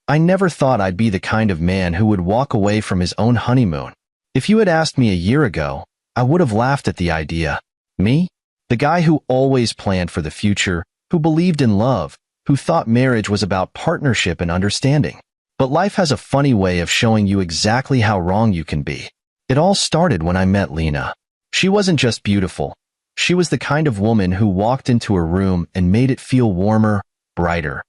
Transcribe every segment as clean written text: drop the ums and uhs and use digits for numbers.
I never thought I'd be the kind of man who would walk away from his own honeymoon. If you had asked me a year ago, I would have laughed at the idea. Me? The guy who always planned for the future, who believed in love, who thought marriage was about partnership and understanding. But life has a funny way of showing you exactly how wrong you can be. It all started when I met Lena. She wasn't just beautiful. She was the kind of woman who walked into a room and made it feel warmer, brighter.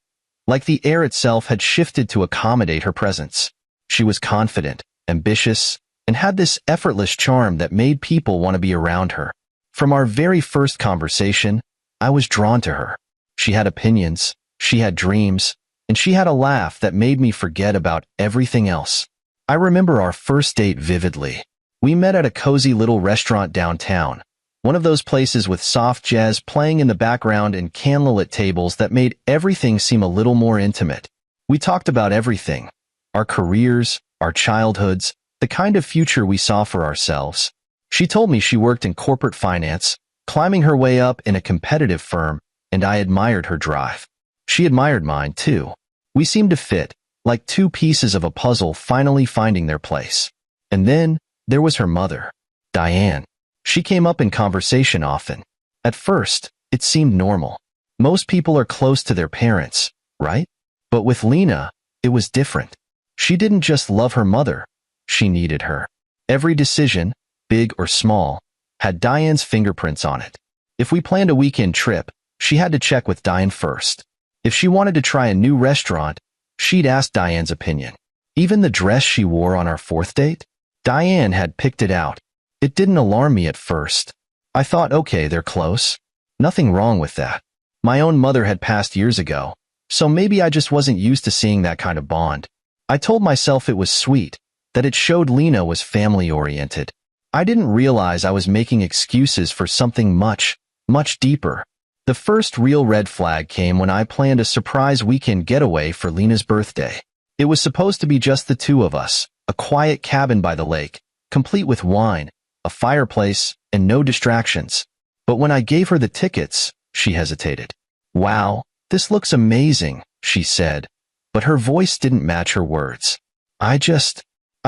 Like the air itself had shifted to accommodate her presence. She was confident, ambitious, and had this effortless charm that made people want to be around her. From our very first conversation, I was drawn to her. She had opinions, she had dreams, and she had a laugh that made me forget about everything else. I remember our first date vividly. We met at a cozy little restaurant downtown, one of those places with soft jazz playing in the background and candlelit tables that made everything seem a little more intimate. We talked about everything, our careers, our childhoods, the kind of future we saw for ourselves. She told me she worked in corporate finance, climbing her way up in a competitive firm, and I admired her drive. She admired mine, too. We seemed to fit, like two pieces of a puzzle finally finding their place. And then, there was her mother, Diane. She came up in conversation often. At first, it seemed normal. Most people are close to their parents, right? But with Lena, it was different. She didn't just love her mother, she needed her. Every decision, big or small, had Diane's fingerprints on it. If we planned a weekend trip, she had to check with Diane first. If she wanted to try a new restaurant, she'd ask Diane's opinion. Even the dress she wore on our fourth date? Diane had picked it out. It didn't alarm me at first. I thought, okay, they're close. Nothing wrong with that. My own mother had passed years ago, so maybe I just wasn't used to seeing that kind of bond. I told myself it was sweet, that it showed Lena was family-oriented. I didn't realize I was making excuses for something much, much deeper. The first real red flag came when I planned a surprise weekend getaway for Lena's birthday. It was supposed to be just the two of us, a quiet cabin by the lake, complete with wine, a fireplace, and no distractions. But when I gave her the tickets, she hesitated. "Wow, this looks amazing," she said, but her voice didn't match her words. I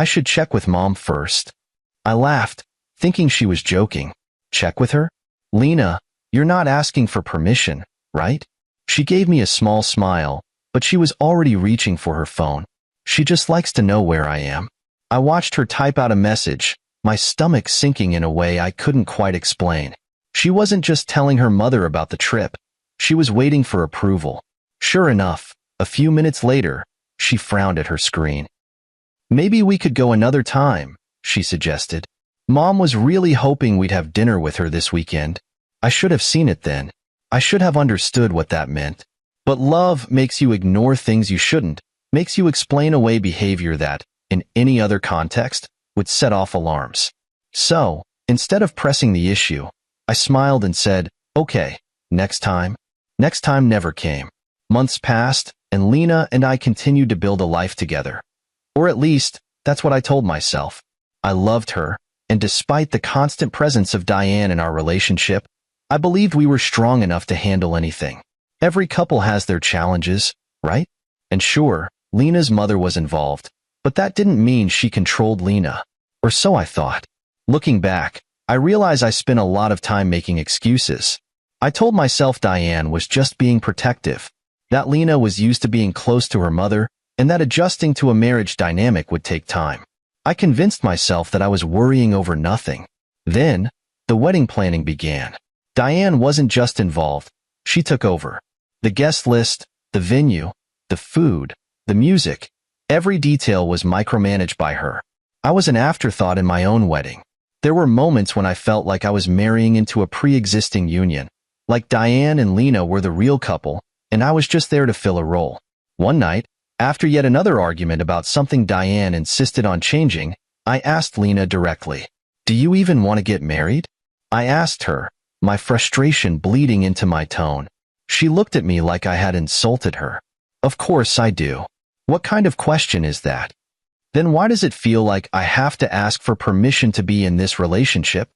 should check with Mom first." I laughed, thinking she was joking. Check with her? Lena, you're not asking for permission, right? She gave me a small smile, but she was already reaching for her phone. She just likes to know where I am. I watched her type out a message, my stomach sinking in a way I couldn't quite explain. She wasn't just telling her mother about the trip. She was waiting for approval. Sure enough, a few minutes later, she frowned at her screen. "Maybe we could go another time," she suggested. Mom was really hoping we'd have dinner with her this weekend. I should have seen it then. I should have understood what that meant. But love makes you ignore things you shouldn't, makes you explain away behavior that, in any other context, would set off alarms. So, instead of pressing the issue, I smiled and said, "Okay, next time." Next time never came. Months passed, and Lena and I continued to build a life together. Or at least, that's what I told myself. I loved her, and despite the constant presence of Diane in our relationship, I believed we were strong enough to handle anything. Every couple has their challenges, right? And sure, Lena's mother was involved, but that didn't mean she controlled Lena. Or so I thought. Looking back, I realize I spent a lot of time making excuses. I told myself Diane was just being protective, that Lena was used to being close to her mother, and that adjusting to a marriage dynamic would take time. I convinced myself that I was worrying over nothing. Then, the wedding planning began. Diane wasn't just involved, she took over. The guest list, the venue, the food, the music, every detail was micromanaged by her. I was an afterthought in my own wedding. There were moments when I felt like I was marrying into a pre-existing union, like Diane and Lena were the real couple, and I was just there to fill a role. One night, after yet another argument about something Diane insisted on changing, I asked Lena directly, "Do you even want to get married?" I asked her, my frustration bleeding into my tone. She looked at me like I had insulted her. "Of course I do. What kind of question is that? Then why does it feel like I have to ask for permission to be in this relationship?"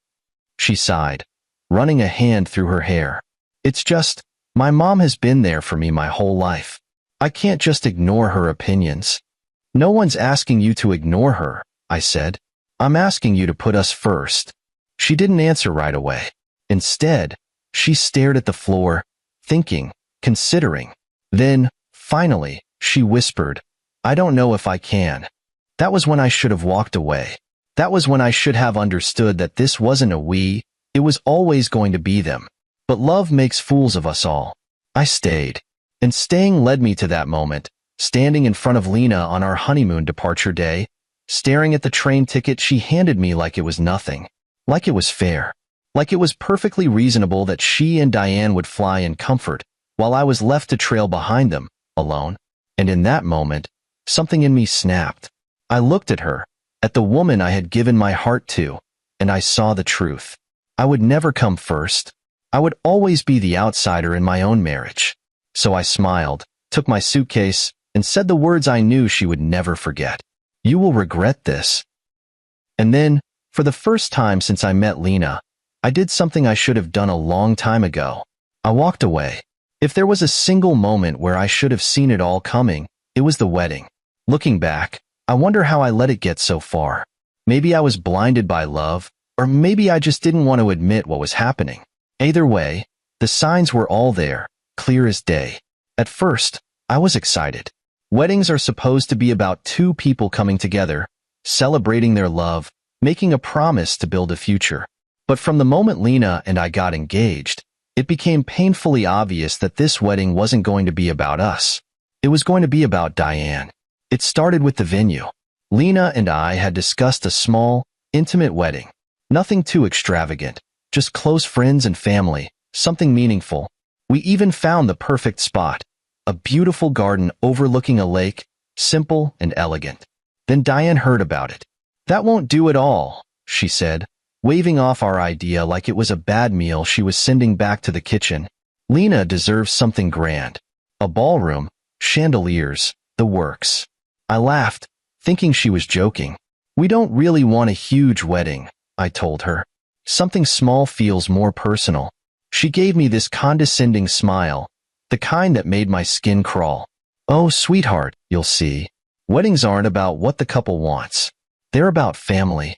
She sighed, running a hand through her hair. "It's just, my mom has been there for me my whole life. I can't just ignore her opinions. No one's asking you to ignore her, I said. I'm asking you to put us first. She didn't answer right away. Instead, she stared at the floor, thinking, considering. Then, finally, she whispered, I don't know if I can. That was when I should have walked away. That was when I should have understood that this wasn't a we, it was always going to be them. But love makes fools of us all. I stayed. And staying led me to that moment, standing in front of Lena on our honeymoon departure day, staring at the train ticket she handed me like it was nothing, like it was fair, like it was perfectly reasonable that she and Diane would fly in comfort, while I was left to trail behind them, alone. And in that moment, something in me snapped. I looked at her, at the woman I had given my heart to, and I saw the truth. I would never come first. I would always be the outsider in my own marriage. So I smiled, took my suitcase, and said the words I knew she would never forget. You will regret this. And then, for the first time since I met Lena, I did something I should have done a long time ago. I walked away. If there was a single moment where I should have seen it all coming, it was the wedding. Looking back, I wonder how I let it get so far. Maybe I was blinded by love, or maybe I just didn't want to admit what was happening. Either way, the signs were all there, clear as day. At first, I was excited. Weddings are supposed to be about two people coming together, celebrating their love, making a promise to build a future. But from the moment Lena and I got engaged, it became painfully obvious that this wedding wasn't going to be about us. It was going to be about Diane. It started with the venue. Lena and I had discussed a small, intimate wedding. Nothing too extravagant, just close friends and family, something meaningful. We even found the perfect spot, a beautiful garden overlooking a lake, simple and elegant. Then Diane heard about it. That won't do at all, she said, waving off our idea like it was a bad meal she was sending back to the kitchen. Lena deserves something grand. A ballroom, chandeliers, the works. I laughed, thinking she was joking. We don't really want a huge wedding, I told her. Something small feels more personal. She gave me this condescending smile, the kind that made my skin crawl. Oh, sweetheart, you'll see. Weddings aren't about what the couple wants. They're about family.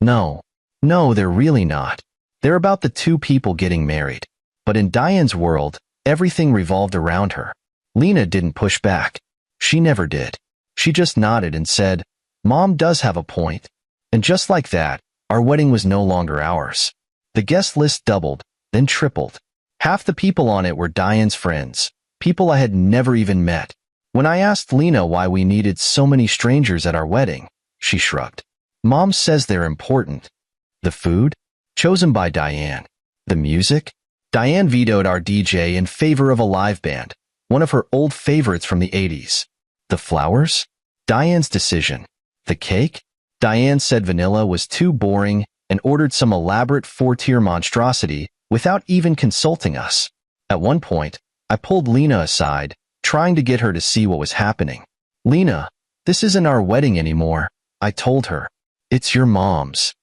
No, they're really not. They're about the two people getting married. But in Diane's world, everything revolved around her. Lena didn't push back. She never did. She just nodded and said, Mom does have a point. And just like that, our wedding was no longer ours. The guest list doubled, then tripled. Half the people on it were Diane's friends, people I had never even met. When I asked Lena why we needed so many strangers at our wedding, she shrugged. Mom says they're important. The food? Chosen by Diane. The music? Diane vetoed our DJ in favor of a live band, one of her old favorites from the 80s. The flowers? Diane's decision. The cake? Diane said vanilla was too boring and ordered some elaborate 4-tier monstrosity without even consulting us. At one point, I pulled Lena aside, trying to get her to see what was happening. Lena, this isn't our wedding anymore, I told her. It's your mom's.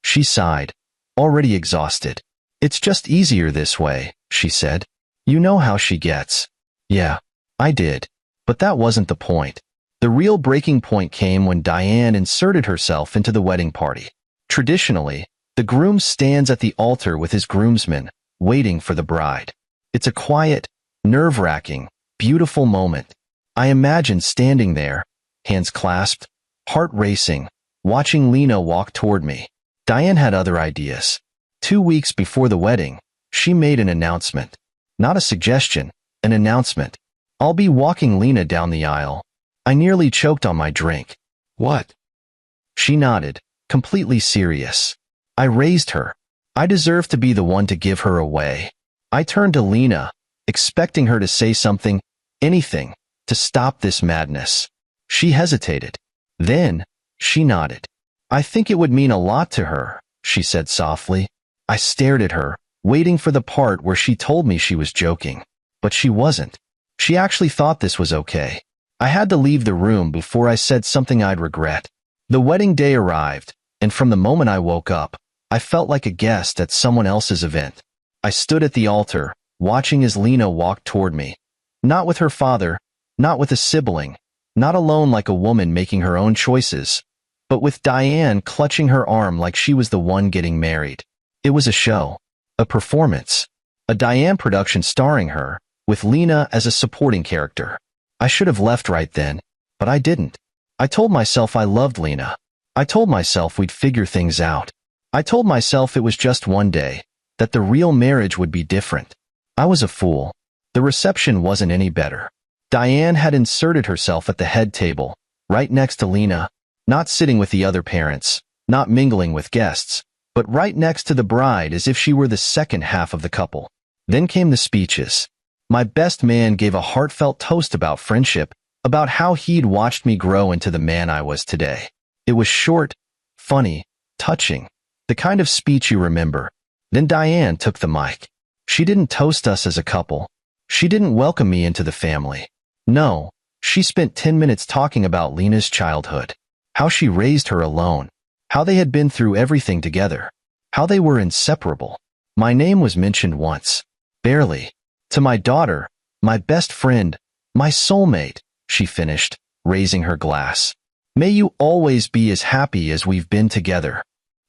She sighed, already exhausted. It's just easier this way, she said. You know how she gets. Yeah, I did. But that wasn't the point. The real breaking point came when Diane inserted herself into the wedding party. Traditionally, the groom stands at the altar with his groomsmen, waiting for the bride. It's a quiet, nerve-wracking, beautiful moment. I imagine standing there, hands clasped, heart racing, watching Lena walk toward me. Diane had other ideas. 2 weeks before the wedding, she made an announcement. Not a suggestion, an announcement. I'll be walking Lena down the aisle. I nearly choked on my drink. What? She nodded, completely serious. I raised her. I deserve to be the one to give her away. I turned to Lena, expecting her to say something, anything, to stop this madness. She hesitated. Then, she nodded. I think it would mean a lot to her, she said softly. I stared at her, waiting for the part where she told me she was joking. But she wasn't. She actually thought this was okay. I had to leave the room before I said something I'd regret. The wedding day arrived, and from the moment I woke up, I felt like a guest at someone else's event. I stood at the altar, watching as Lena walked toward me. Not with her father, Not with a sibling, not alone like a woman making her own choices, but with Diane clutching her arm like she was the one getting married. It was a show, a performance, a Diane production starring her, with Lena as a supporting character. I should have left right then, but I didn't. I told myself I loved Lena. I told myself we'd figure things out. I told myself it was just one day, that the real marriage would be different. I was a fool. The reception wasn't any better. Diane had inserted herself at the head table, right next to Lena, not sitting with the other parents, not mingling with guests, but right next to the bride as if she were the second half of the couple. Then came the speeches. My best man gave a heartfelt toast about friendship, about how he'd watched me grow into the man I was today. It was short, funny, touching, the kind of speech you remember. Then Diane took the mic. She didn't toast us as a couple. She didn't welcome me into the family. No, she spent 10 minutes talking about Lena's childhood, how she raised her alone, how they had been through everything together, how they were inseparable. My name was mentioned once, barely. To my daughter, my best friend, my soulmate, she finished, raising her glass. May you always be as happy as we've been together.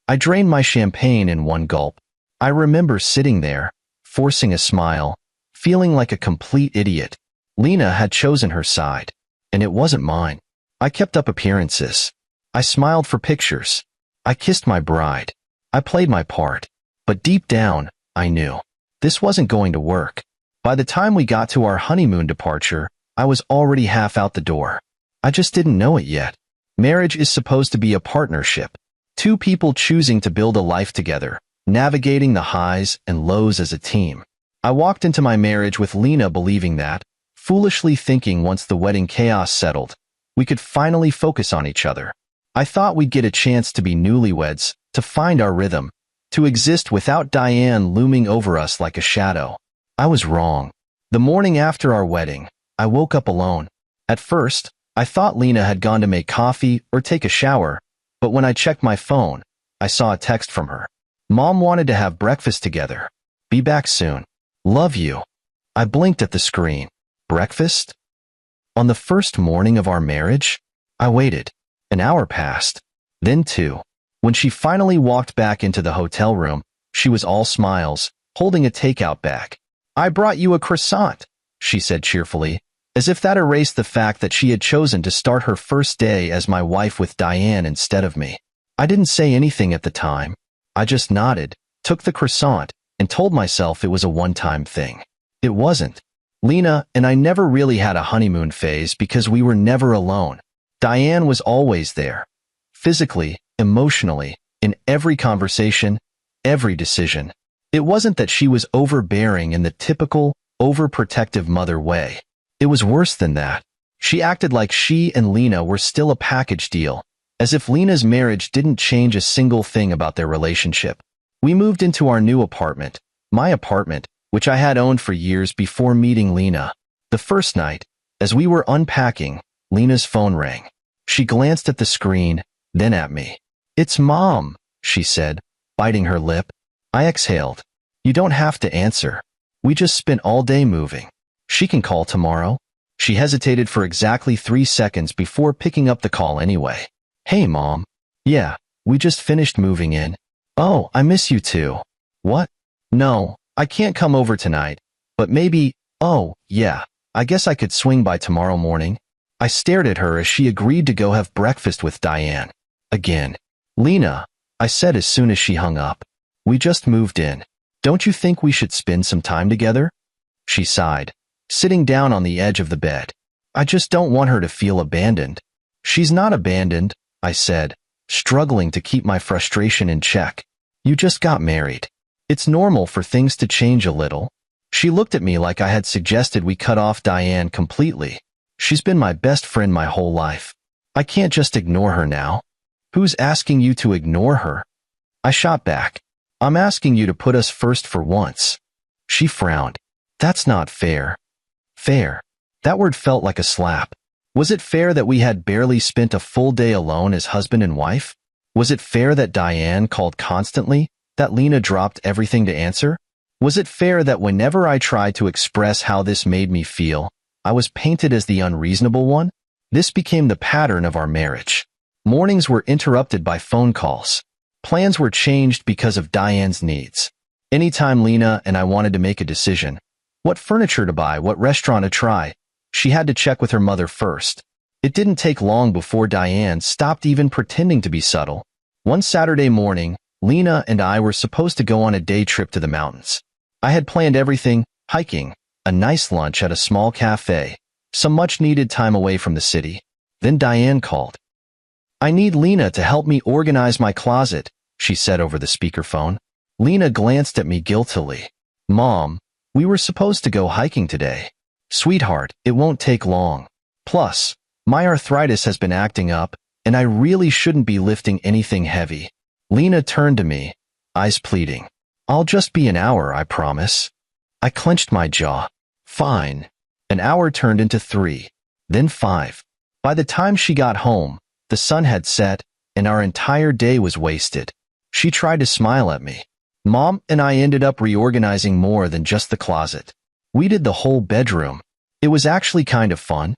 I drained my champagne in one gulp. I remember sitting there, forcing a smile, feeling like a complete idiot. Lena had chosen her side, and it wasn't mine. I kept up appearances. I smiled for pictures. I kissed my bride. I played my part. But deep down, I knew. This wasn't going to work. By the time we got to our honeymoon departure, I was already half out the door. I just didn't know it yet. Marriage is supposed to be a partnership. Two people choosing to build a life together, navigating the highs and lows as a team. I walked into my marriage with Lena believing that, foolishly thinking once the wedding chaos settled, we could finally focus on each other. I thought we'd get a chance to be newlyweds, to find our rhythm, to exist without Diane looming over us like a shadow. I was wrong. The morning after our wedding, I woke up alone. At first, I thought Lena had gone to make coffee or take a shower, but when I checked my phone, I saw a text from her. Mom wanted to have breakfast together. Be back soon. Love you. I blinked at the screen. Breakfast? On the first morning of our marriage? I waited. An hour passed. Then 2. When she finally walked back into the hotel room, she was all smiles, holding a takeout bag. I brought you a croissant, she said cheerfully, as if that erased the fact that she had chosen to start her first day as my wife with Diane instead of me. I didn't say anything at the time. I just nodded, took the croissant, and told myself it was a one-time thing. It wasn't. Lena and I never really had a honeymoon phase because we were never alone. Diane was always there. Physically, emotionally, in every conversation, every decision. It wasn't that she was overbearing in the typical, overprotective mother way. It was worse than that. She acted like she and Lena were still a package deal, as if Lena's marriage didn't change a single thing about their relationship. We moved into our new apartment, my apartment, which I had owned for years before meeting Lena. The first night, as we were unpacking, Lena's phone rang. She glanced at the screen, then at me. "It's Mom," she said, biting her lip. I exhaled. "You don't have to answer. We just spent all day moving. She can call tomorrow." She hesitated for exactly 3 seconds before picking up the call anyway. "Hey, Mom." "Yeah, we just finished moving in." "Oh, I miss you too." "What?" "No, I can't come over tonight, but maybe, oh, yeah, I guess I could swing by tomorrow morning." I stared at her as she agreed to go have breakfast with Diane. Again. "Lena," I said as soon as she hung up. "We just moved in. Don't you think we should spend some time together?" She sighed, sitting down on the edge of the bed. "I just don't want her to feel abandoned." "She's not abandoned," I said, struggling to keep my frustration in check. "You just got married. It's normal for things to change a little." She looked at me like I had suggested we cut off Diane completely. "She's been my best friend my whole life. I can't just ignore her now." "Who's asking you to ignore her?" I shot back. "I'm asking you to put us first for once." She frowned. "That's not fair." Fair. That word felt like a slap. Was it fair that we had barely spent a full day alone as husband and wife? Was it fair that Diane called constantly? That Lena dropped everything to answer? Was it fair that whenever I tried to express how this made me feel, I was painted as the unreasonable one. This became the pattern of our marriage. Mornings were interrupted by phone calls. Plans were changed because of Diane's needs. Anytime Lena and I wanted to make a decision, what furniture to buy, what restaurant to try, she had to check with her mother first. It didn't take long before Diane stopped even pretending to be subtle. One Saturday morning, Lena and I were supposed to go on a day trip to the mountains. I had planned everything: hiking, a nice lunch at a small cafe, some much-needed time away from the city. Then Diane called. "I need Lena to help me organize my closet," she said over the speakerphone. Lena glanced at me guiltily. "Mom, we were supposed to go hiking today." "Sweetheart, it won't take long. Plus, my arthritis has been acting up, and I really shouldn't be lifting anything heavy." Lena turned to me, eyes pleading. "I'll just be an hour, I promise." I clenched my jaw. Fine. An hour turned into 3, then 5. By the time she got home, the sun had set, and our entire day was wasted. She tried to smile at me. Mom and I ended up reorganizing more than just the closet. We did the whole bedroom. It was actually kind of fun.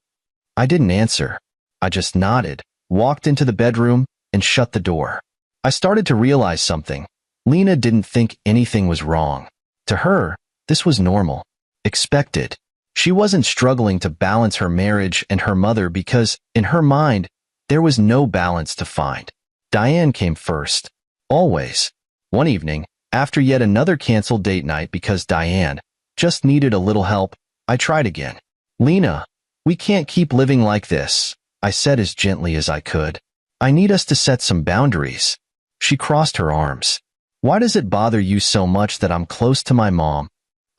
I didn't answer. I just nodded, walked into the bedroom, and shut the door. I started to realize something. Lena didn't think anything was wrong. To her, this was normal, expected. She wasn't struggling to balance her marriage and her mother because, in her mind, there was no balance to find. Diane came first. Always. One evening, after yet another canceled date night because Diane just needed a little help, I tried again. "Lena, we can't keep living like this," I said as gently as I could. "I need us to set some boundaries." She crossed her arms. "Why does it bother you so much that I'm close to my mom?"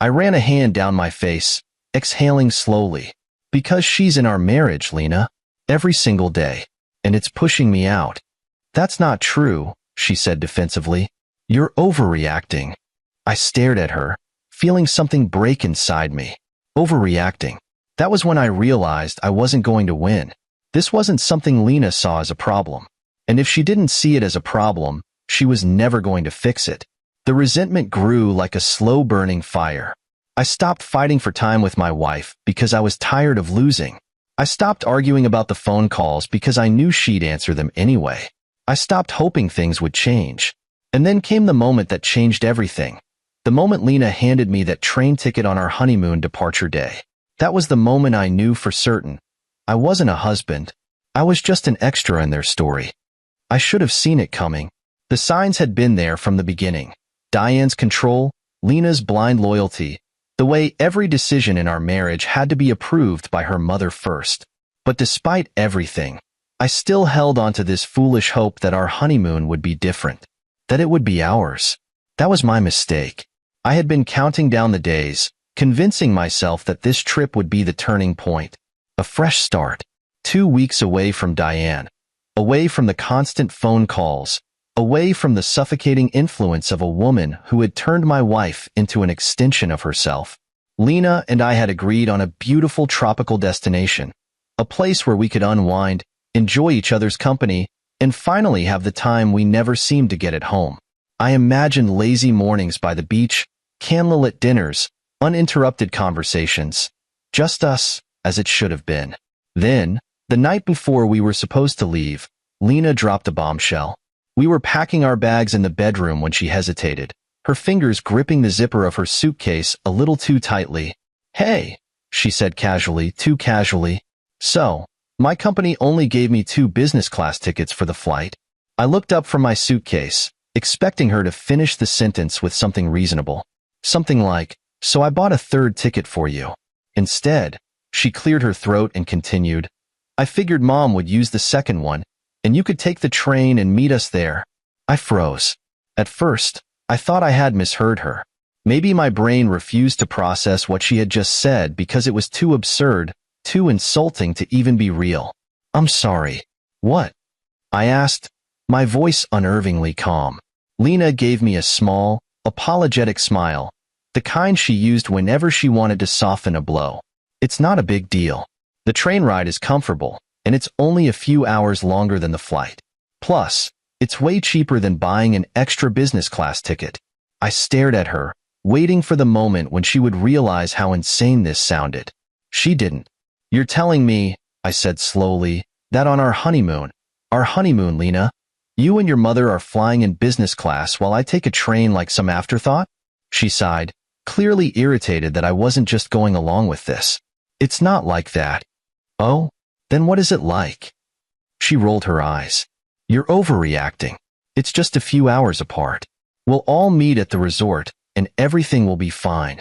I ran a hand down my face, exhaling slowly. "Because she's in our marriage, Lena. Every single day. And it's pushing me out." "That's not true," she said defensively. "You're overreacting." I stared at her, feeling something break inside me. Overreacting. That was when I realized I wasn't going to win. This wasn't something Lena saw as a problem. And if she didn't see it as a problem, she was never going to fix it. The resentment grew like a slow-burning fire. I stopped fighting for time with my wife because I was tired of losing. I stopped arguing about the phone calls because I knew she'd answer them anyway. I stopped hoping things would change. And then came the moment that changed everything. The moment Lena handed me that train ticket on our honeymoon departure day. That was the moment I knew for certain. I wasn't a husband. I was just an extra in their story. I should have seen it coming. The signs had been there from the beginning. Diane's control, Lena's blind loyalty, the way every decision in our marriage had to be approved by her mother first. But despite everything, I still held on to this foolish hope that our honeymoon would be different, that it would be ours. That was my mistake. I had been counting down the days, convincing myself that this trip would be the turning point. A fresh start. 2 weeks away from Diane. Away from the constant phone calls. Away from the suffocating influence of a woman who had turned my wife into an extension of herself. Lena and I had agreed on a beautiful tropical destination. A place where we could unwind, enjoy each other's company, and finally have the time we never seemed to get at home. I imagined lazy mornings by the beach, candlelit dinners, uninterrupted conversations. Just us, as it should have been. Then, the night before we were supposed to leave, Lena dropped a bombshell. We were packing our bags in the bedroom when she hesitated, her fingers gripping the zipper of her suitcase a little too tightly. "Hey," she said casually, too casually. "So, my company only gave me 2 business class tickets for the flight." I looked up from my suitcase, expecting her to finish the sentence with something reasonable. Something like, "So I bought a 3rd ticket for you." Instead, she cleared her throat and continued, "I figured Mom would use the 2nd one, and you could take the train and meet us there." I froze. At first, I thought I had misheard her. Maybe my brain refused to process what she had just said because it was too absurd, too insulting to even be real. "I'm sorry." "What?" I asked, my voice unnervingly calm. Lena gave me a small, apologetic smile, the kind she used whenever she wanted to soften a blow. "It's not a big deal. The train ride is comfortable, and it's only a few hours longer than the flight. Plus, it's way cheaper than buying an extra business class ticket." I stared at her, waiting for the moment when she would realize how insane this sounded. She didn't. You're telling me, I said slowly, that on our honeymoon, Lena, you and your mother are flying in business class while I take a train like some afterthought? She sighed, clearly irritated that I wasn't just going along with this. It's not like that. Oh? Then what is it like? She rolled her eyes. You're overreacting. It's just a few hours apart. We'll all meet at the resort, and everything will be fine.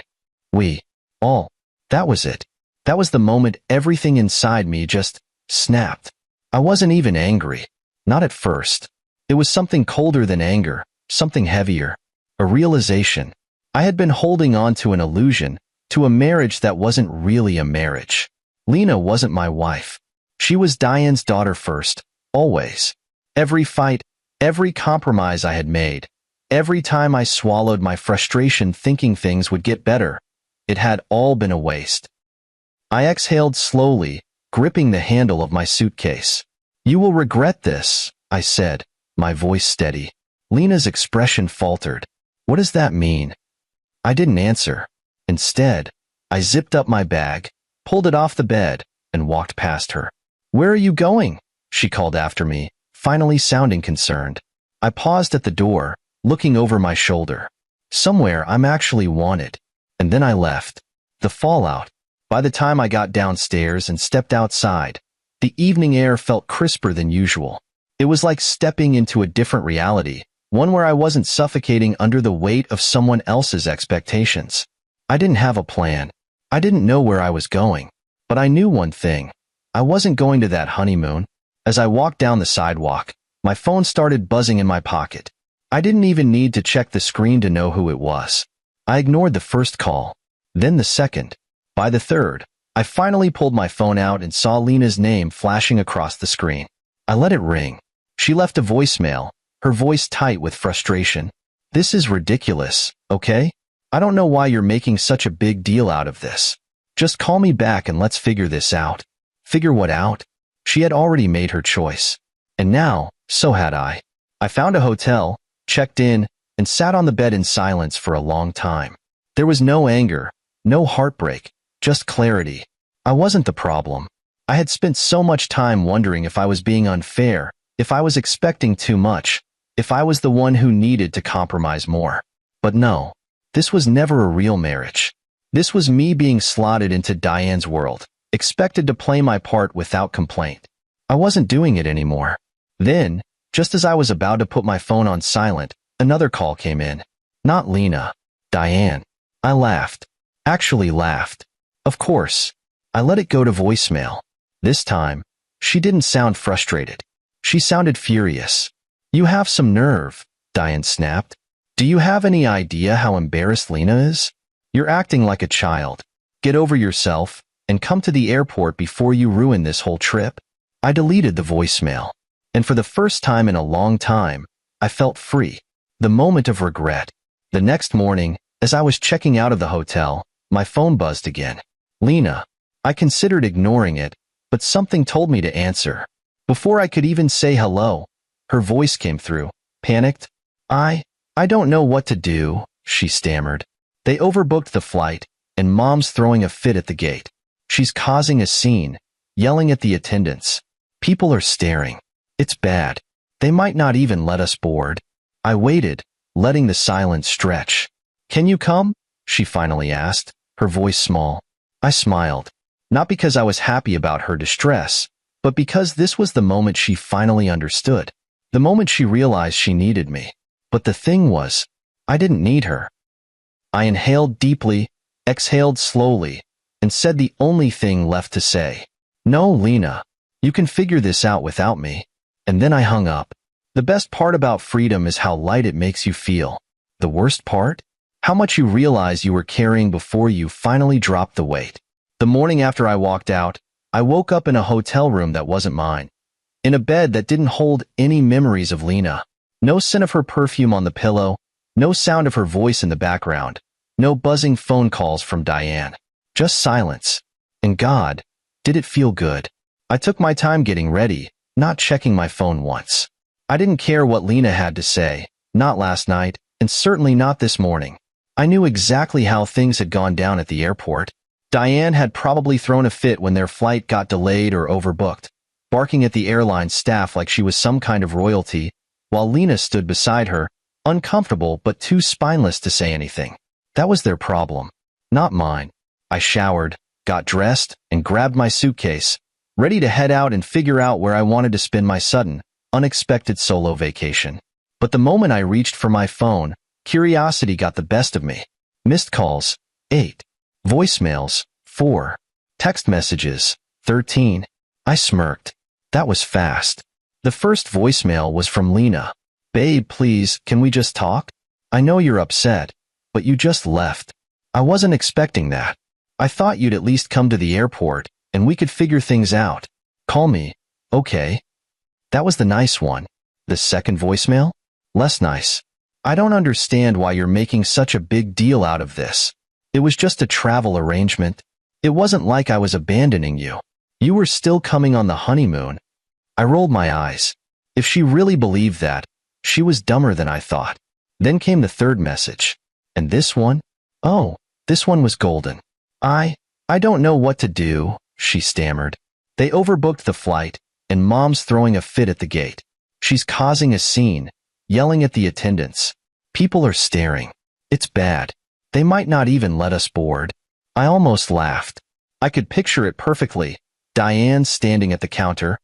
That was it. That was the moment everything inside me just snapped. I wasn't even angry. Not at first. It was something colder than anger, something heavier. A realization. I had been holding on to an illusion, to a marriage that wasn't really a marriage. Lena wasn't my wife. She was Diane's daughter first, always. Every fight, every compromise I had made, every time I swallowed my frustration thinking things would get better, it had all been a waste. I exhaled slowly, gripping the handle of my suitcase. You will regret this, I said, my voice steady. Lena's expression faltered. What does that mean? I didn't answer. Instead, I zipped up my bag, pulled it off the bed, and walked past her. Where are you going? She called after me, finally sounding concerned. I paused at the door, looking over my shoulder. Somewhere I'm actually wanted. And then I left. The fallout. By the time I got downstairs and stepped outside, the evening air felt crisper than usual. It was like stepping into a different reality, one where I wasn't suffocating under the weight of someone else's expectations. I didn't have a plan. I didn't know where I was going. But I knew one thing. I wasn't going to that honeymoon. As I walked down the sidewalk, my phone started buzzing in my pocket. I didn't even need to check the screen to know who it was. I ignored the first call, then the second. By the third, I finally pulled my phone out and saw Lena's name flashing across the screen. I let it ring. She left a voicemail, her voice tight with frustration. This is ridiculous, okay? I don't know why you're making such a big deal out of this. Just call me back and let's figure this out. Figure what out? She had already made her choice. And now, so had I. I found a hotel, checked in, and sat on the bed in silence for a long time. There was no anger, no heartbreak, just clarity. I wasn't the problem. I had spent so much time wondering if I was being unfair, if I was expecting too much, if I was the one who needed to compromise more. But no, this was never a real marriage. This was me being slotted into Diane's world, expected to play my part without complaint. I wasn't doing it anymore. Then, just as I was about to put my phone on silent, another call came in. Not Lena. Diane. I laughed. Actually laughed. Of course. I let it go to voicemail. This time, she didn't sound frustrated. She sounded furious. You have some nerve, Diane snapped. Do you have any idea how embarrassed Lena is? You're acting like a child. Get over yourself, and come to the airport before you ruin this whole trip. I deleted the voicemail. And for the first time in a long time, I felt free. The moment of regret. The next morning, as I was checking out of the hotel, my phone buzzed again. Lena. I considered ignoring it, but something told me to answer. Before I could even say hello, her voice came through, panicked. I don't know what to do, she stammered. They overbooked the flight, and Mom's throwing a fit at the gate. She's causing a scene, yelling at the attendants. People are staring. It's bad. They might not even let us board. I waited, letting the silence stretch. Can you come? She finally asked, her voice small. I smiled. Not because I was happy about her distress, but because this was the moment she finally understood. The moment she realized she needed me. But the thing was, I didn't need her. I inhaled deeply, exhaled slowly, and said the only thing left to say. No, Lena. You can figure this out without me. And then I hung up. The best part about freedom is how light it makes you feel. The worst part? How much you realize you were carrying before you finally dropped the weight. The morning after I walked out, I woke up in a hotel room that wasn't mine. In a bed that didn't hold any memories of Lena. No scent of her perfume on the pillow, no sound of her voice in the background, no buzzing phone calls from Diane. Just silence. And God, did it feel good. I took my time getting ready, not checking my phone once. I didn't care what Lena had to say, not last night, and certainly not this morning. I knew exactly how things had gone down at the airport. Diane had probably thrown a fit when their flight got delayed or overbooked, barking at the airline staff like she was some kind of royalty, while Lena stood beside her, uncomfortable but too spineless to say anything. That was their problem, not mine. I showered, got dressed, and grabbed my suitcase, ready to head out and figure out where I wanted to spend my sudden, unexpected solo vacation. But the moment I reached for my phone, curiosity got the best of me. Missed calls, 8. Voicemails, 4. Text messages, 13. I smirked. That was fast. The first voicemail was from Lena. "Babe, please, can we just talk? I know you're upset, but you just left. I wasn't expecting that. I thought you'd at least come to the airport, and we could figure things out. Call me, okay?" That was the nice one. The second voicemail? Less nice. "I don't understand why you're making such a big deal out of this. It was just a travel arrangement. It wasn't like I was abandoning you. You were still coming on the honeymoon." I rolled my eyes. If she really believed that, she was dumber than I thought. Then came the third message. And this one? Oh, this one was golden. I don't know what to do," she stammered. "They overbooked the flight, and Mom's throwing a fit at the gate. She's causing a scene, yelling at the attendants. People are staring. It's bad. They might not even let us board." I almost laughed. I could picture it perfectly. Diane standing at the counter,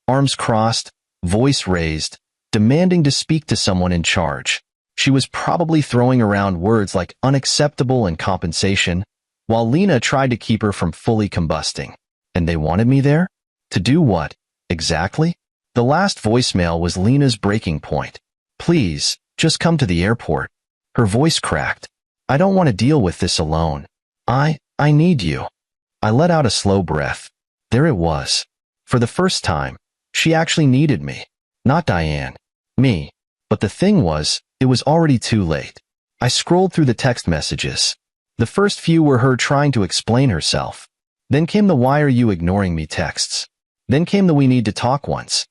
arms crossed, voice raised, demanding to speak to someone in charge. She was probably throwing around words like unacceptable and compensation, while Lena tried to keep her from fully combusting. And they wanted me there? To do what, exactly? The last voicemail was Lena's breaking point. "Please, just come to the airport." Her voice cracked. "I don't want to deal with this alone. I need you." I let out a slow breath. There it was. For the first time, she actually needed me. Not Diane. Me. But the thing was, it was already too late. I scrolled through the text messages. The first few were her trying to explain herself. Then came the "why are you ignoring me" texts. Then came the "we need to talk" ones.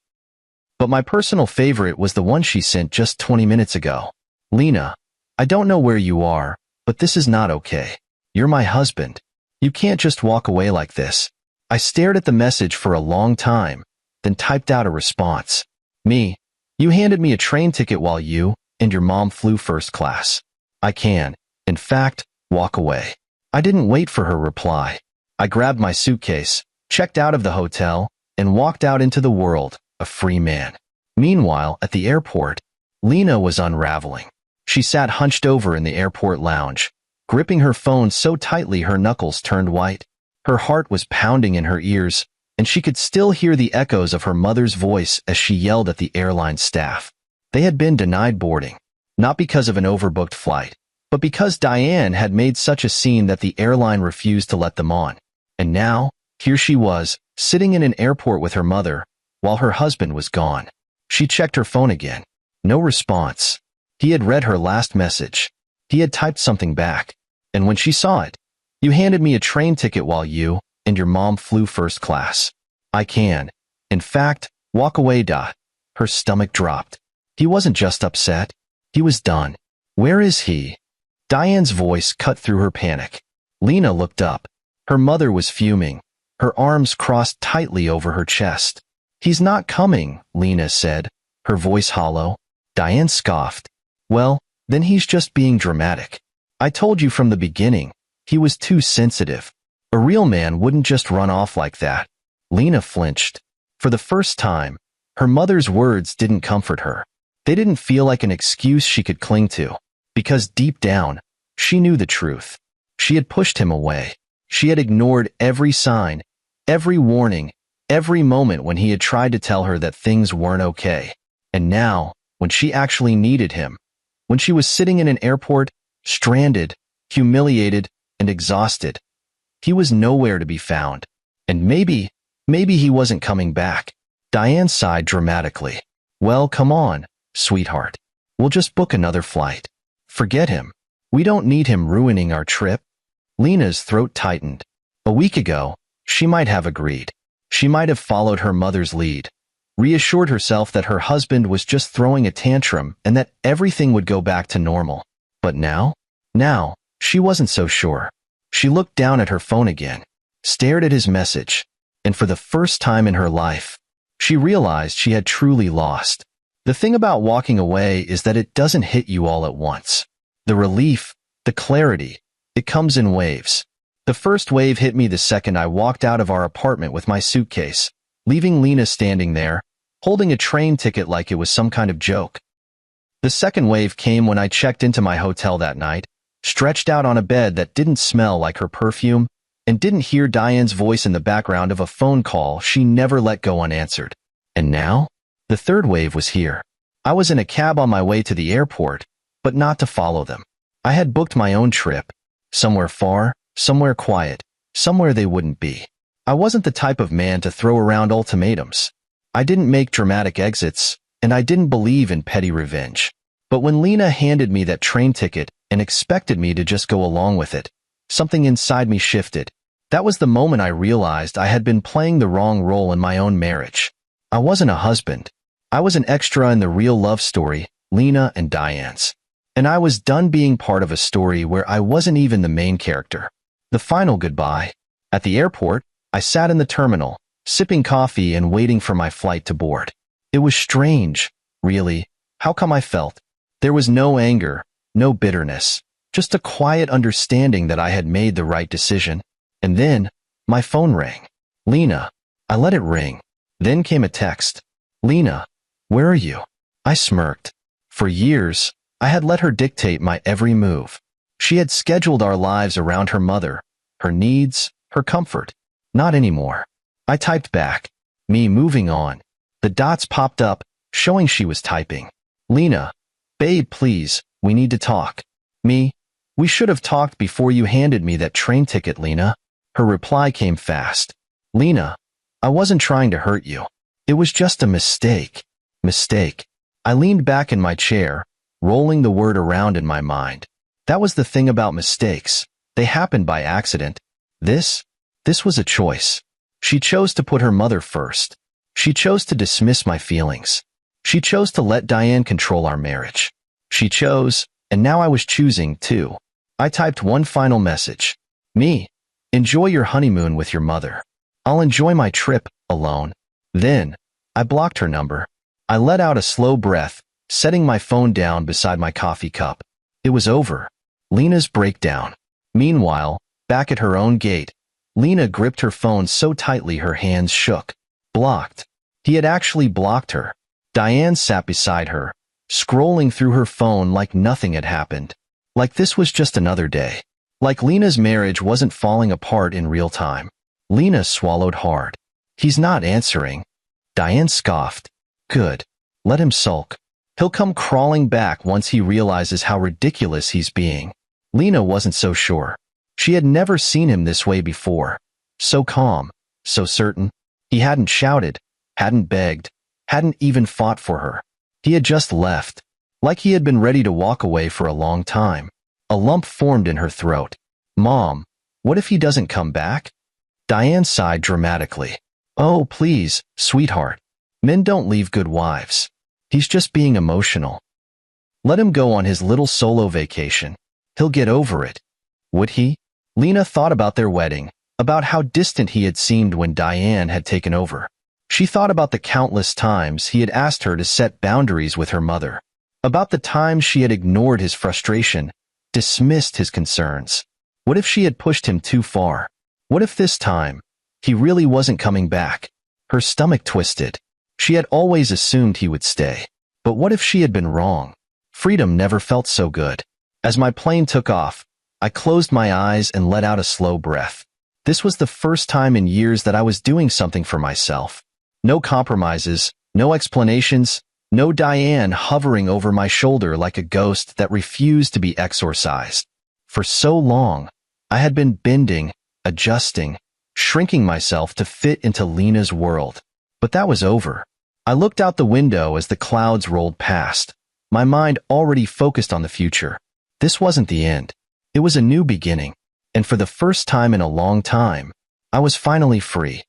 But my personal favorite was the one she sent just 20 minutes ago. "Lena, I don't know where you are, but this is not okay. You're my husband. You can't just walk away like this." I stared at the message for a long time, then typed out a response. "Me, you handed me a train ticket while you and your mom flew first class. I can, in fact, walk away." I didn't wait for her reply. I grabbed my suitcase, checked out of the hotel, and walked out into the world, a free man. Meanwhile, at the airport, Lena was unraveling. She sat hunched over in the airport lounge, gripping her phone so tightly her knuckles turned white. Her heart was pounding in her ears, and she could still hear the echoes of her mother's voice as she yelled at the airline staff. They had been denied boarding, not because of an overbooked flight, but because Diane had made such a scene that the airline refused to let them on. And now, here she was, sitting in an airport with her mother, while her husband was gone. She checked her phone again. No response. He had read her last message. He had typed something back. And when she saw it, "You handed me a train ticket while you and your mom flew first class. I can, in fact, walk away." Her stomach dropped. He wasn't just upset. He was done. "Where is he?" Diane's voice cut through her panic. Lena looked up. Her mother was fuming, her arms crossed tightly over her chest. "He's not coming," Lena said, her voice hollow. Diane scoffed. "Well, then he's just being dramatic. I told you from the beginning, he was too sensitive. A real man wouldn't just run off like that." Lena flinched. For the first time, her mother's words didn't comfort her. They didn't feel like an excuse she could cling to, because deep down, she knew the truth. She had pushed him away. She had ignored every sign, every warning, every moment when he had tried to tell her that things weren't okay. And now, when she actually needed him, when she was sitting in an airport, stranded, humiliated, and exhausted, he was nowhere to be found. And maybe he wasn't coming back. Diane sighed dramatically. "Well, come on, sweetheart. We'll just book another flight. Forget him. We don't need him ruining our trip." Lena's throat tightened. A week ago, she might have agreed. She might have followed her mother's lead, reassured herself that her husband was just throwing a tantrum and that everything would go back to normal. But now, she wasn't so sure. She looked down at her phone again, stared at his message, and for the first time in her life, she realized she had truly lost. The thing about walking away is that it doesn't hit you all at once. The relief, the clarity, it comes in waves. The first wave hit me the second I walked out of our apartment with my suitcase, leaving Lena standing there, holding a train ticket like it was some kind of joke. The second wave came when I checked into my hotel that night, stretched out on a bed that didn't smell like her perfume, and didn't hear Diane's voice in the background of a phone call she never let go unanswered. And now? The third wave was here. I was in a cab on my way to the airport, but not to follow them. I had booked my own trip, somewhere far, somewhere quiet, somewhere they wouldn't be. I wasn't the type of man to throw around ultimatums. I didn't make dramatic exits, and I didn't believe in petty revenge. But when Lena handed me that train ticket and expected me to just go along with it, something inside me shifted. That was the moment I realized I had been playing the wrong role in my own marriage. I wasn't a husband. I was an extra in the real love story, Lena and Diane's. And I was done being part of a story where I wasn't even the main character. The final goodbye. At the airport, I sat in the terminal, sipping coffee and waiting for my flight to board. It was strange, really. How come I felt? There was no anger, no bitterness, just a quiet understanding that I had made the right decision. And then, my phone rang. Lena. I let it ring. Then came a text. Lena, where are you? I smirked. For years, I had let her dictate my every move. She had scheduled our lives around her mother, her needs, her comfort. Not anymore. I typed back. Me moving on. The dots popped up, showing she was typing. Lena, babe, please, we need to talk. Me, we should have talked before you handed me that train ticket, Lena. Her reply came fast. Lena, I wasn't trying to hurt you. It was just a mistake. Mistake. I leaned back in my chair, rolling the word around in my mind. That was the thing about mistakes. They happened by accident. This was a choice. She chose to put her mother first. She chose to dismiss my feelings. She chose to let Diane control our marriage. She chose, and now I was choosing too. I typed one final message. Me, enjoy your honeymoon with your mother. I'll enjoy my trip, alone. Then, I blocked her number. I let out a slow breath, setting my phone down beside my coffee cup. It was over. Lena's breakdown. Meanwhile, back at her own gate, Lena gripped her phone so tightly her hands shook. Blocked. He had actually blocked her. Diane sat beside her, scrolling through her phone like nothing had happened. Like this was just another day. Like Lena's marriage wasn't falling apart in real time. Lena swallowed hard. He's not answering. Diane scoffed. Good. Let him sulk. He'll come crawling back once he realizes how ridiculous he's being. Lena wasn't so sure. She had never seen him this way before. So calm, so certain. He hadn't shouted, hadn't begged, hadn't even fought for her. He had just left, like he had been ready to walk away for a long time. A lump formed in her throat. Mom, what if he doesn't come back? Diane sighed dramatically. Oh, please, sweetheart. Men don't leave good wives. He's just being emotional. Let him go on his little solo vacation. He'll get over it. Would he? Lena thought about their wedding, about how distant he had seemed when Diane had taken over. She thought about the countless times he had asked her to set boundaries with her mother, about the times she had ignored his frustration, dismissed his concerns. What if she had pushed him too far? What if this time, he really wasn't coming back? Her stomach twisted. She had always assumed he would stay. But what if she had been wrong? Freedom never felt so good. As my plane took off, I closed my eyes and let out a slow breath. This was the first time in years that I was doing something for myself. No compromises, no explanations, no Diane hovering over my shoulder like a ghost that refused to be exorcised. For so long, I had been bending, adjusting, shrinking myself to fit into Lena's world. But that was over. I looked out the window as the clouds rolled past, my mind already focused on the future. This wasn't the end. It was a new beginning, and for the first time in a long time, I was finally free.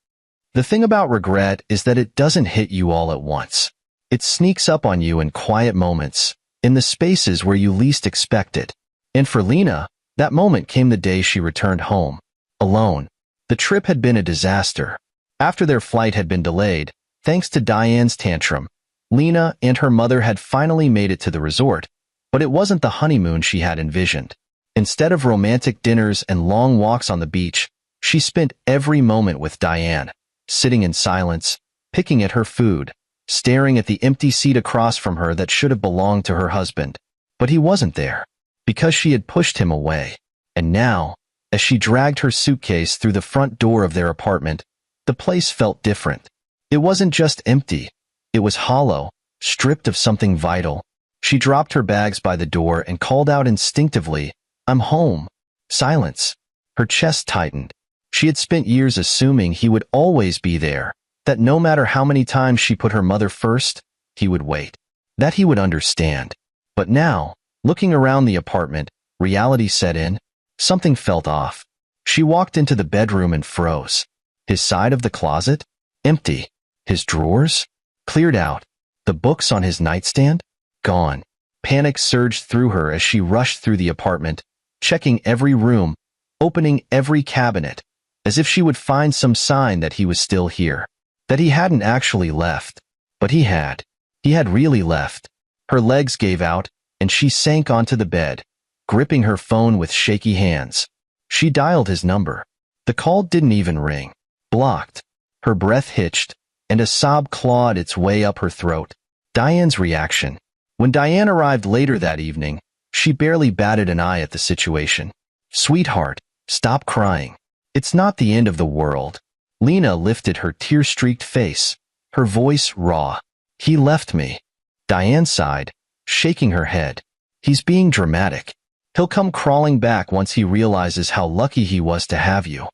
The thing about regret is that it doesn't hit you all at once. It sneaks up on you in quiet moments, in the spaces where you least expect it. And for Lena, That moment came the day she returned home, alone. The trip had been a disaster. After their flight had been delayed, thanks to Diane's tantrum, Lena and her mother had finally made it to the resort, but it wasn't the honeymoon she had envisioned. Instead of romantic dinners and long walks on the beach, she spent every moment with Diane, sitting in silence, picking at her food, staring at the empty seat across from her that should have belonged to her husband. But he wasn't there, because she had pushed him away. And now, as she dragged her suitcase through the front door of their apartment, the place felt different. It wasn't just empty. It was hollow, stripped of something vital. She dropped her bags by the door and called out instinctively, "I'm home." Silence. Her chest tightened. She had spent years assuming he would always be there, that no matter how many times she put her mother first, he would wait, that he would understand. But now, looking around the apartment, reality set in. Something felt off. She walked into the bedroom and froze. His side of the closet? Empty. His drawers? Cleared out. The books on his nightstand? Gone. Panic surged through her as she rushed through the apartment, checking every room, opening every cabinet, as if she would find some sign that he was still here, that he hadn't actually left. But he had. He had really left. Her legs gave out, and she sank onto the bed, gripping her phone with shaky hands. She dialed his number. The call didn't even ring. Blocked. Her breath hitched, and a sob clawed its way up her throat. Diane's reaction. When Diane arrived later that evening, she barely batted an eye at the situation. "Sweetheart, stop crying. It's not the end of the world." Lena lifted her tear-streaked face, her voice raw. "He left me." Diane sighed, shaking her head. "He's being dramatic. He'll come crawling back once he realizes how lucky he was to have you."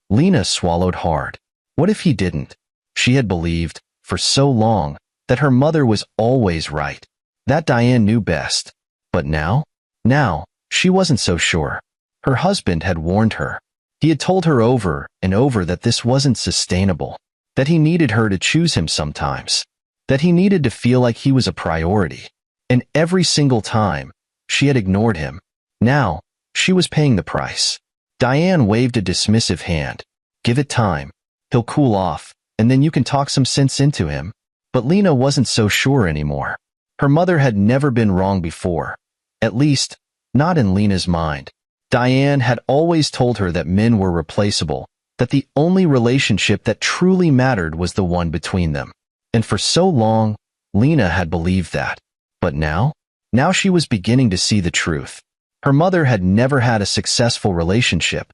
Lena swallowed hard. What if he didn't? She had believed, for so long, that her mother was always right, that Diane knew best. But now? Now, she wasn't so sure. Her husband had warned her. He had told her over and over that this wasn't sustainable, that he needed her to choose him sometimes, that he needed to feel like he was a priority. And every single time, she had ignored him. Now, she was paying the price. Diane waved a dismissive hand. "Give it time. He'll cool off, and then you can talk some sense into him." But Lena wasn't so sure anymore. Her mother had never been wrong before. At least, not in Lena's mind. Diane had always told her that men were replaceable, that the only relationship that truly mattered was the one between them. And for so long, Lena had believed that. But now? Now she was beginning to see the truth. Her mother had never had a successful relationship.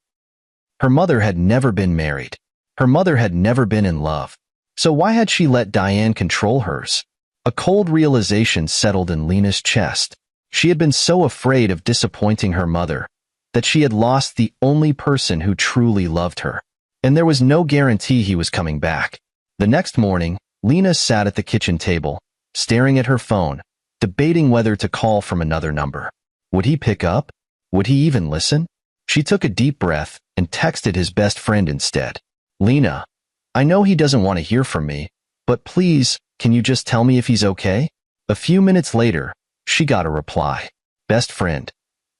Her mother had never been married. Her mother had never been in love. So why had she let Diane control hers? A cold realization settled in Lena's chest. She had been so afraid of disappointing her mother that she had lost the only person who truly loved her. And there was no guarantee he was coming back. The next morning, Lena sat at the kitchen table, staring at her phone, debating whether to call from another number. Would he pick up? Would he even listen? She took a deep breath and texted his best friend instead. "Lena, I know he doesn't want to hear from me, but please, can you just tell me if he's okay?" A few minutes later, she got a reply. "Best friend.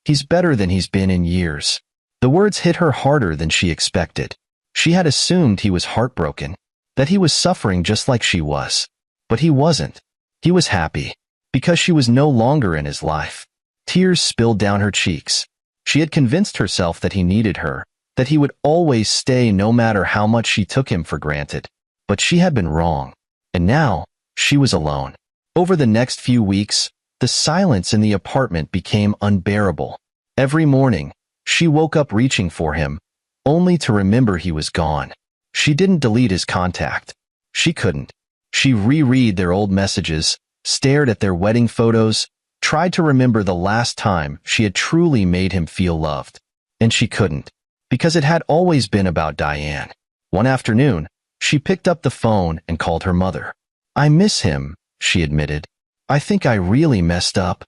He's better than he's been in years." The words hit her harder than she expected. She had assumed he was heartbroken, that he was suffering just like she was. But he wasn't. He was happy, because she was no longer in his life. Tears spilled down her cheeks. She had convinced herself that he needed her, that he would always stay no matter how much she took him for granted. But she had been wrong. And now, she was alone. Over the next few weeks, the silence in the apartment became unbearable. Every morning, she woke up reaching for him, only to remember he was gone. She didn't delete his contact. She couldn't. She reread their old messages, stared at their wedding photos, tried to remember the last time she had truly made him feel loved. And she couldn't, because it had always been about Diane. One afternoon, she picked up the phone and called her mother. "I miss him," she admitted. "I think I really messed up."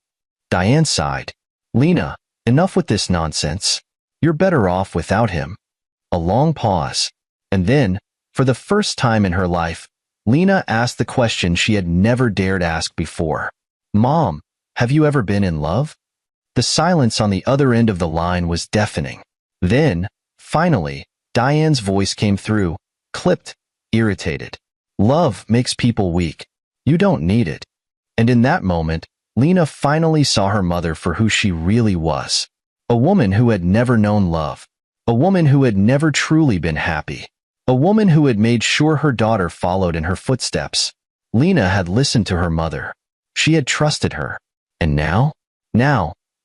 Diane sighed. "Lena, enough with this nonsense. You're better off without him." A long pause. And then, for the first time in her life, Lena asked the question she had never dared ask before. "Mom, have you ever been in love?" The silence on the other end of the line was deafening. Then, finally, Diane's voice came through, clipped, irritated. Love makes people weak. You don't need it. And in that moment, Lena finally saw her mother for who she really was. A woman who had never known love. A woman who had never truly been happy. A woman who had made sure her daughter followed in her footsteps. Lena had listened to her mother. She had trusted her. And now,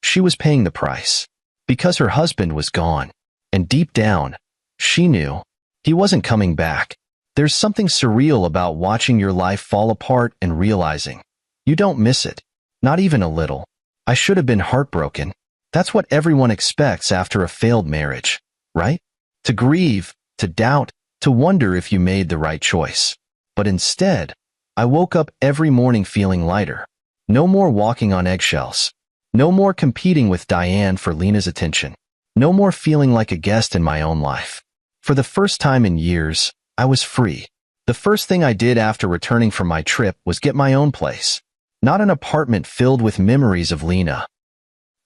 she was paying the price. Because her husband was gone. And deep down, she knew he wasn't coming back. There's something surreal about watching your life fall apart and realizing you don't miss it. Not even a little. I should have been heartbroken. That's what everyone expects after a failed marriage, right? To grieve, to doubt, to wonder if you made the right choice. But instead, I woke up every morning feeling lighter. No more walking on eggshells. No more competing with Diane for Lena's attention. No more feeling like a guest in my own life. For the first time in years, I was free. The first thing I did after returning from my trip was get my own place. Not an apartment filled with memories of Lena.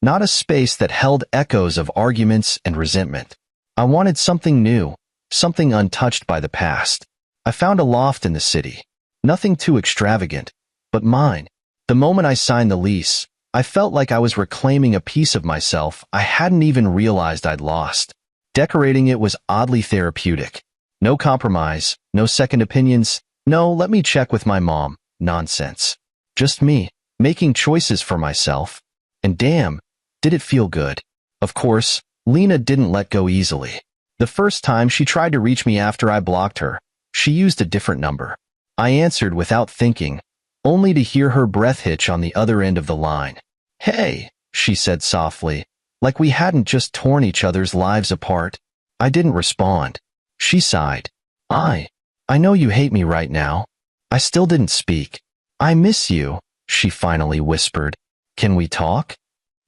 Not a space that held echoes of arguments and resentment. I wanted something new, something untouched by the past. I found a loft in the city. Nothing too extravagant, but mine. The moment I signed the lease, I felt like I was reclaiming a piece of myself I hadn't even realized I'd lost. Decorating it was oddly therapeutic. No compromise, no second opinions, no let me check with my mom, nonsense. Just me, making choices for myself. And damn, did it feel good. Of course, Lena didn't let go easily. The first time she tried to reach me after I blocked her, she used a different number. I answered without thinking, only to hear her breath hitch on the other end of the line. Hey, she said softly, like we hadn't just torn each other's lives apart. I didn't respond. She sighed. I know you hate me right now. I still didn't speak. I miss you, she finally whispered. Can we talk?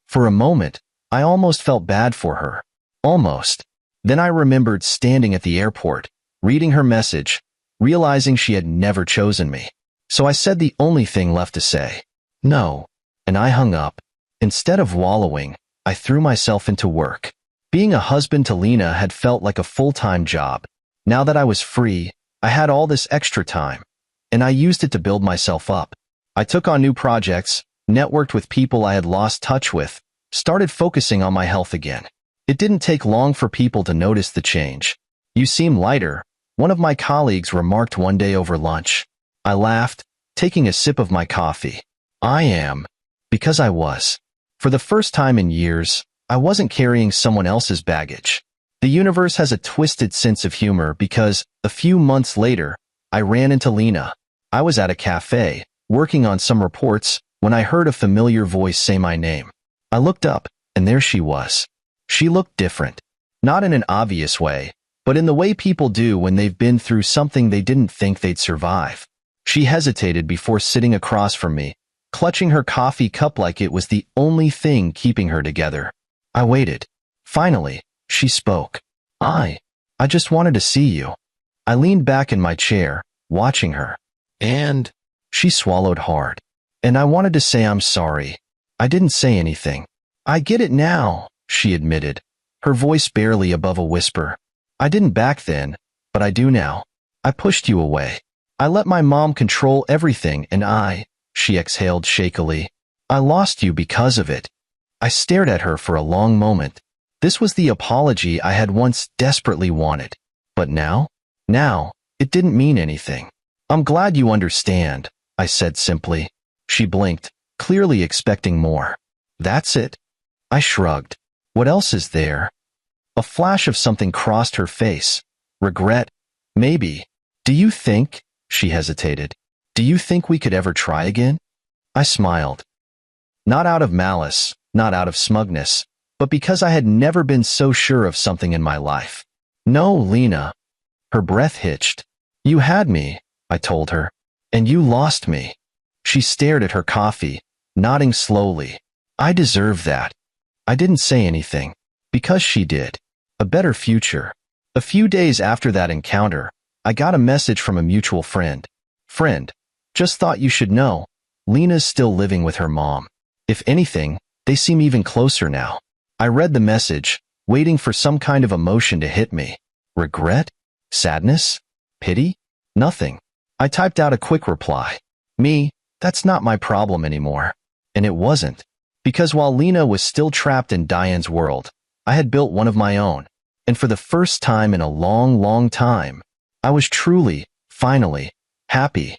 For a moment, I almost felt bad for her. Almost. Then I remembered standing at the airport, reading her message, realizing she had never chosen me. So I said the only thing left to say. No. And I hung up. Instead of wallowing, I threw myself into work. Being a husband to Lena had felt like a full-time job. Now that I was free, I had all this extra time. And I used it to build myself up. I took on new projects, networked with people I had lost touch with, started focusing on my health again. It didn't take long for people to notice the change. You seem lighter, one of my colleagues remarked one day over lunch. I laughed, taking a sip of my coffee. I am. Because I was. For the first time in years, I wasn't carrying someone else's baggage. The universe has a twisted sense of humor because, a few months later, I ran into Lena. I was at a cafe, working on some reports, when I heard a familiar voice say my name. I looked up, and there she was. She looked different. Not in an obvious way, but in the way people do when they've been through something they didn't think they'd survive. She hesitated before sitting across from me, clutching her coffee cup like it was the only thing keeping her together. I waited. Finally, she spoke. I just wanted to see you. I leaned back in my chair, watching her. And she swallowed hard. And I wanted to say I'm sorry. I didn't say anything. I get it now, she admitted, her voice barely above a whisper. I didn't back then, but I do now. I pushed you away. I let my mom control everything and she exhaled shakily. I lost you because of it. I stared at her for a long moment. This was the apology I had once desperately wanted. But now, it didn't mean anything. I'm glad you understand, I said simply. She blinked, clearly expecting more. That's it? I shrugged. What else is there? A flash of something crossed her face. Regret? Maybe. Do you think? She hesitated. Do you think we could ever try again? I smiled. Not out of malice, not out of smugness, but because I had never been so sure of something in my life. No, Lena. Her breath hitched. You had me, I told her, and you lost me. She stared at her coffee, nodding slowly. I deserve that. I didn't say anything, because she did. A better future. A few days after that encounter, I got a message from a mutual friend. Friend, just thought you should know, Lena's still living with her mom. If anything, They seem even closer now. I read the message, waiting for some kind of emotion to hit me. Regret? Sadness? Pity? Nothing. I typed out a quick reply. Me, that's not my problem anymore. And it wasn't. Because while Lena was still trapped in Diane's world, I had built one of my own. And for the first time in a long, long time, I was truly, finally, happy.